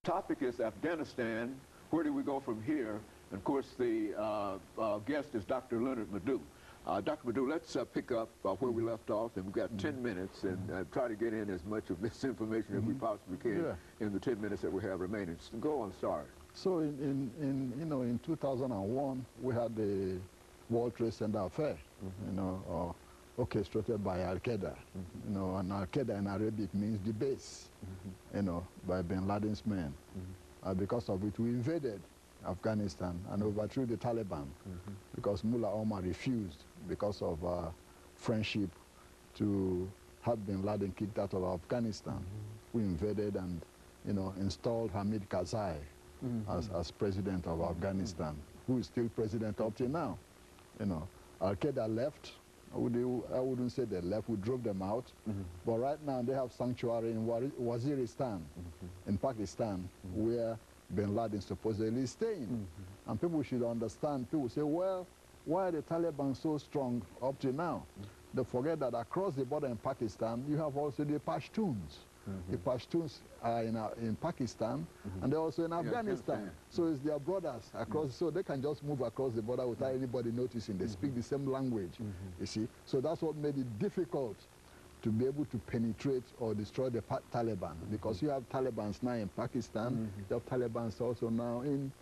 topic is Afghanistan. Where do we go from here? And of course, the guest is Dr. LMadu. Dr. LMadu, let's pick up where we left off, and we've got 10 minutes, and try to get in as much of this information as we possibly can in the 10 minutes that we have remaining. So go on, start. So in 2001, we had the World Trade Center affair, orchestrated by Al-Qaeda. And Al-Qaeda in Arabic means the base, by Bin Laden's men. Because of it, we invaded Afghanistan and overthrew the Taliban because Mullah Omar refused, because of friendship, to have Bin Laden kicked out of Afghanistan. We invaded and installed Hamid Karzai as president of Afghanistan, who is still president up to now. Al-Qaeda left. I wouldn't say they left, we drove them out. But right now they have sanctuary in Waziristan, in Pakistan, where Bin Laden supposedly is staying. And people should understand, people say, well, why are the Taliban so strong up to now? They forget that across the border in Pakistan, you have also the Pashtuns. The Pashtuns are in Pakistan, and they're also in Afghanistan. So it's their brothers across, so they can just move across the border without anybody noticing. They speak the same language, you see. So that's what made it difficult to be able to penetrate or destroy the Taliban, because you have Talibans now in Pakistan, you have Talibans also now in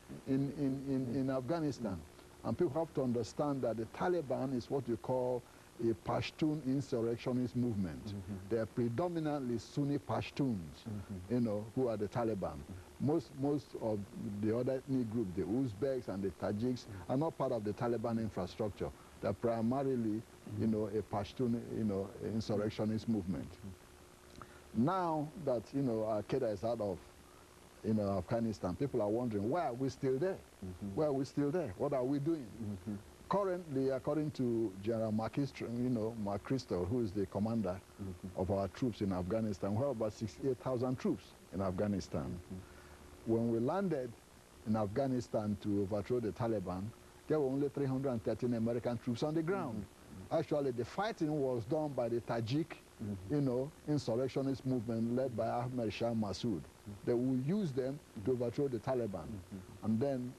Afghanistan. And people have to understand that the Taliban is what you call a Pashtun insurrectionist movement. They are predominantly Sunni Pashtuns, who are the Taliban. Most of the other ethnic groups, the Uzbeks and the Tajiks, are not part of the Taliban infrastructure. They're primarily, a Pashtun, insurrectionist movement. Now that, Al-Qaeda is out of, Afghanistan, people are wondering, why are we still there? Why are we still there? What are we doing? Currently, according to General McChrystal, who is the commander of our troops in Afghanistan, we have about 68,000 troops in Afghanistan. When we landed in Afghanistan to overthrow the Taliban, there were only 313 American troops on the ground. Actually, the fighting was done by the Tajik, insurrectionist movement led by Ahmed Shah Massoud. They will use them to overthrow the Taliban. And then,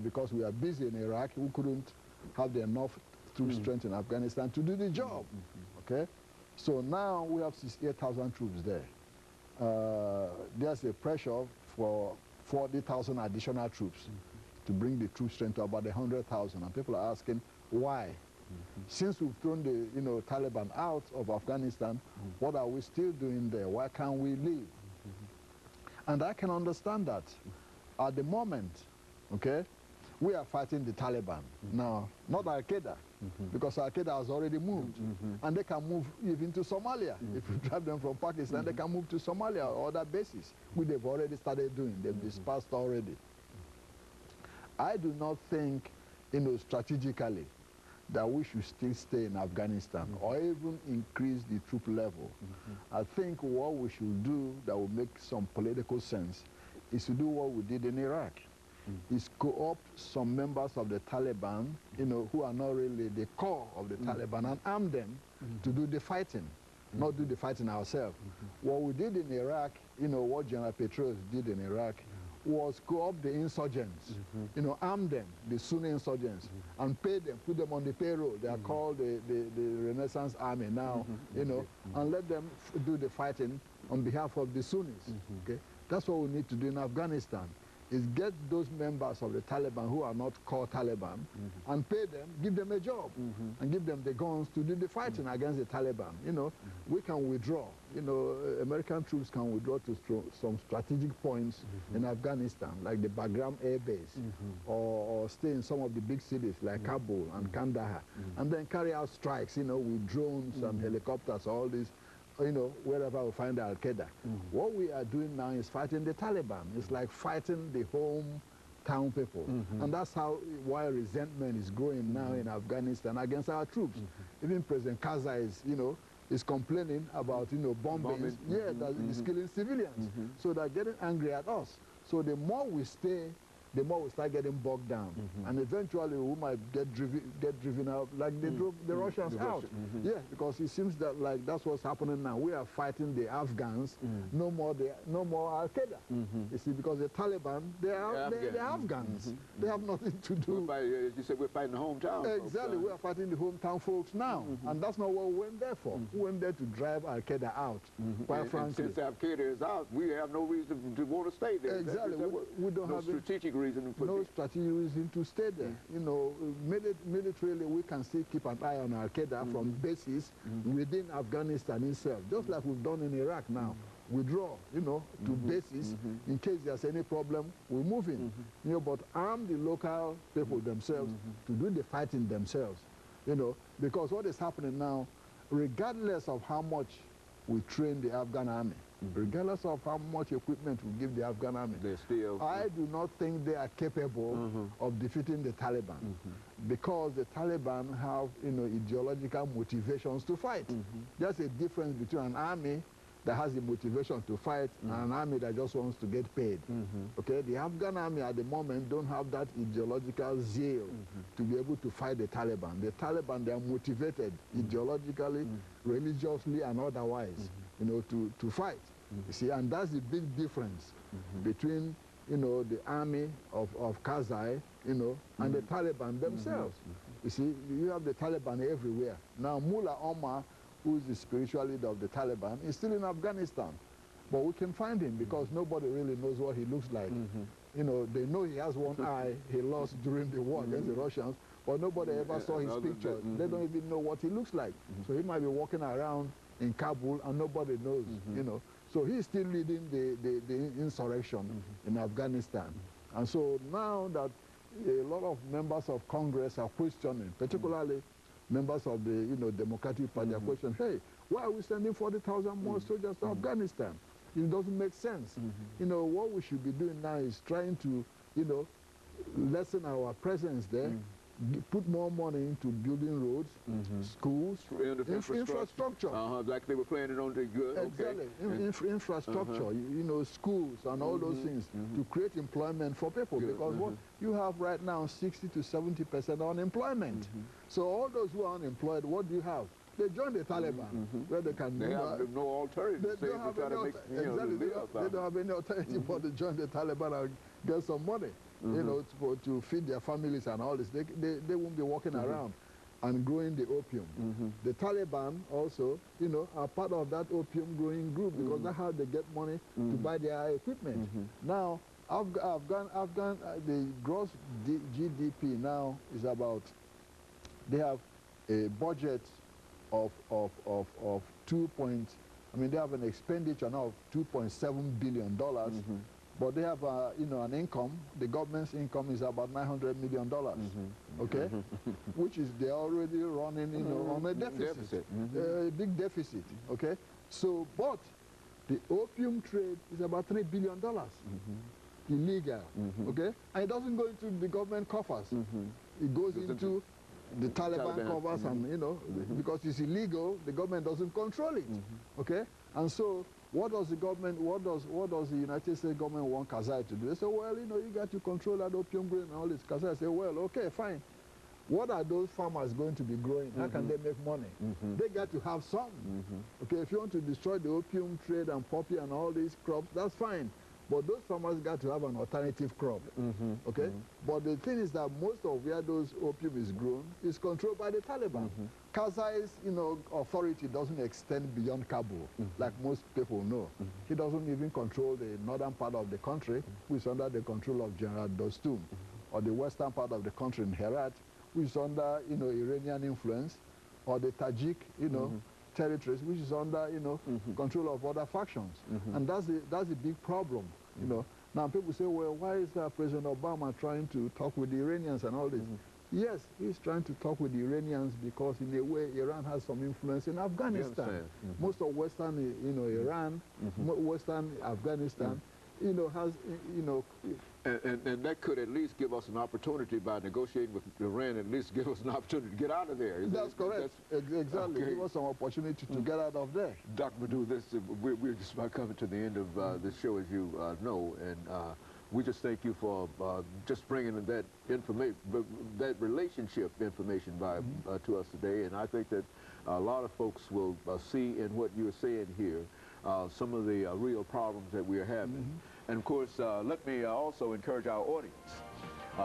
because we are busy in Iraq, we couldn't have enough troop strength in Afghanistan to do the job. Okay? So now we have 68,000 troops there. There's a pressure for 40,000 additional troops to bring the troop strength to about 100,000. And people are asking, why? Since we've thrown the Taliban out of Afghanistan, what are we still doing there? Why can't we leave? And I can understand that. At the moment, okay, we are fighting the Taliban. Now, not Al-Qaeda, because Al-Qaeda has already moved. And they can move even to Somalia. If you drive them from Pakistan, they can move to Somalia or other bases, which they've already started doing. They've dispersed already. I do not think, strategically, that we should still stay in Afghanistan or even increase the troop level. I think what we should do that will make some political sense is to do what we did in Iraq. Is co-opt some members of the Taliban, who are not really the core of the Taliban, and arm them to do the fighting, not do the fighting ourselves. What we did in Iraq, what General Petraeus did in Iraq, was co-opt the insurgents, arm them, the Sunni insurgents, and pay them, put them on the payroll. They are called the Renaissance Army now, and let them do the fighting on behalf of the Sunnis. Okay? That's what we need to do in Afghanistan, is get those members of the Taliban who are not core Taliban and pay them, give them a job, and give them the guns to do the fighting against the Taliban. We can withdraw. American troops can withdraw to some strategic points in Afghanistan, like the Bagram Air Base, or stay in some of the big cities like Kabul and Kandahar, and then carry out strikes, with drones and helicopters, all these, wherever we find Al-Qaeda. What we are doing now is fighting the Taliban. It's like fighting the hometown people. And that's why resentment is growing now in Afghanistan against our troops. Even President Karzai is complaining about, bombings. Yeah, that is killing civilians. So they're getting angry at us. So the more we stay the more we start getting bogged down. And eventually we might get driven out, like they drove the Russians out. Yeah, because it seems that like that's what's happening now. We are fighting the Afghans, no more Al-Qaeda. You see, because the Taliban, they're Afghans. They have nothing to do. You said we're fighting the hometown Exactly, folks, we are fighting the hometown folks now. And that's not what we went there for. We went there to drive Al-Qaeda out, quite frankly. Since Al-Qaeda is out, we have no reason to want to stay there. Exactly. We don't no have strategic reason. No strategic reason to stay there. You know, militarily, we can still keep an eye on Al-Qaeda from bases within Afghanistan itself, just like we've done in Iraq now. Withdraw, you know, to bases in case there's any problem. We move in, you know, but arm the local people themselves to do the fighting themselves, you know, because what is happening now, regardless of how much we train the Afghan army, regardless of how much equipment we give the Afghan army, I do not think they are capable of defeating the Taliban, because the Taliban have, you know, ideological motivations to fight. There's a difference between an army that has the motivation to fight and an army that just wants to get paid. Okay, the Afghan army at the moment don't have that ideological zeal to be able to fight the Taliban. The Taliban, they are motivated ideologically, religiously, and otherwise, you know, to fight. You see, and that's the big difference between, you know, the army of Karzai, you know, and the Taliban themselves. You see, you have the Taliban everywhere. Now, Mullah Omar, who is the spiritual leader of the Taliban, is still in Afghanistan. But we can find him because nobody really knows what he looks like. You know, they know he has one eye he lost during the war against the Russians, but nobody ever saw his picture. They don't even know what he looks like. So he might be walking around in Kabul and nobody knows, you know. So he's still leading the insurrection in Afghanistan. And so now that a lot of members of Congress are questioning, particularly members of the, you know, Democratic Party are questioning, hey, why are we sending 40,000 more soldiers to Afghanistan? It doesn't make sense. You know, what we should be doing now is trying to, you know, lessen our presence there, put more money into building roads, schools, infrastructure. Like they were planning on the good. Exactly, infrastructure, you know, schools and all those things to create employment for people, because what you have right now, 60 to 70% unemployment. So all those who are unemployed, what do you have? They join the Taliban, where they can do that. Have no alternative. They don't have any alternative but to join the Taliban and get some money, you know, to feed their families and all this. They won't be walking around and growing the opium. The Taliban also, you know, are part of that opium growing group, because that's how they get money to buy their equipment. Now, the gross GDP now is about, they have a budget of they have an expenditure now of $2.7 billion, but they have, you know, an income, the government's income is about $900 million, okay, which is they're already running, you know, on a deficit. A big deficit, okay. So, but the opium trade is about $3 billion, illegal, okay, and it doesn't go into the government coffers. It goes into the Taliban covers, and, you know, because it's illegal, the government doesn't control it, okay? And so what does the government, what does the United States government want Karzai to do? They say, well, you know, you got to control that opium growing and all this. Karzai say, well, okay, fine. What are those farmers going to be growing? How can they make money? They got to have some. Okay, if you want to destroy the opium trade and poppy and all these crops, that's fine. But those farmers got to have an alternative crop, okay? But the thing is that most of where those opium is grown is controlled by the Taliban. Karzai's, you know, authority doesn't extend beyond Kabul, like most people know. He doesn't even control the northern part of the country, which is under the control of General Dostum, or the western part of the country in Herat, which is under, you know, Iranian influence, or the Tajik, you know, territories, which is under, you know, control of other factions. And that's the big problem, you know. Now people say, well, why is President Obama trying to talk with the Iranians and all this? Yes, he's trying to talk with the Iranians because in a way Iran has some influence in Afghanistan. Most of Western, you know, Iran, Western Afghanistan, you know, has, you know... And that could at least give us an opportunity by negotiating with Iran, at least give us an opportunity to get out of there. That's correct. Exactly. Okay. Give us some opportunity to get out of there. Dr. Madu, we're just about coming to the end of this show, as you know, and we just thank you for just bringing that information, that relationship information to us today. And I think that a lot of folks will see in what you're saying here some of the real problems that we are having. And of course, let me also encourage our audience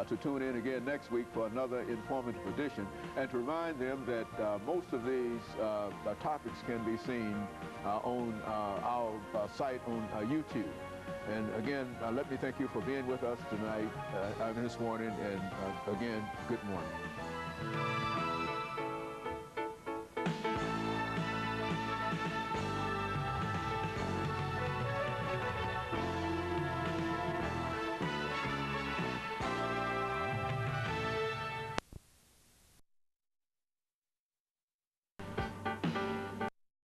to tune in again next week for another informative edition, and to remind them that most of these topics can be seen on our site on YouTube. And again, let me thank you for being with us tonight, this morning, and again, good morning.